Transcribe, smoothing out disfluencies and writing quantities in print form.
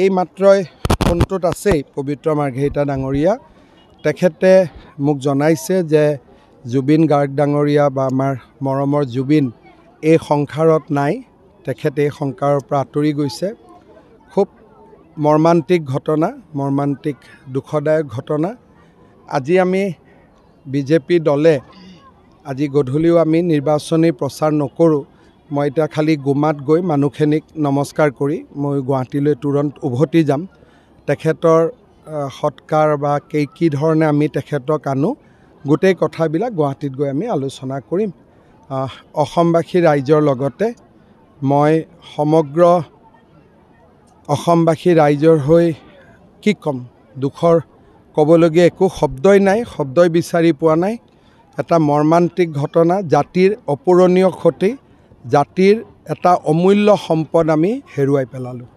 এই মাত্ৰই ফোনটোত আছেই পবিত্ৰ মাৰ্ঘেৰিটা ডাঙৰীয়া তেখেতে মোক জনাইছে যে জুবিন গাৰ্গ ডাঙৰীয়া বা আমাৰ মৰমৰ জুবিন এই সংসাৰত নাই, তেখেতে এই সংসাৰৰ পৰা আঁতৰি গৈছে। খুব মৰ্মান্তিক ঘটনা, মৰ্মান্তিক দুখদায়ক ঘটনা। আজি আমি বিজেপি দলে আজি গধূলিও আমি নিৰ্বাচনী প্ৰচাৰ নকৰোঁ। মই এতিয়া খালি গুমাত গৈ মানুহখিনিক নমস্কাৰ কৰি মই গুৱাহাটীলৈ তুৰন্ত উভতি যাম। তেখেতৰ সৎকাৰ বা কি ধৰণে আমি তেখেতক আনো গোটেই কথাবিলাক গুৱাহাটীত গৈ আমি আলোচনা কৰিম। অসমবাসী ৰাইজৰ লগতে মই সমগ্ৰ অসমবাসী ৰাইজৰ হৈ কি ক'ম, দুখৰ ক'বলগীয়া একো শব্দই নাই, শব্দই বিচাৰি পোৱা নাই। এটা মৰ্মান্তিক ঘটনা, জাতিৰ অপূৰণীয় ক্ষতি, জাতিৰ এটা অমূল্য সম্পদ আমি হেৰুৱাই পেলালোঁ।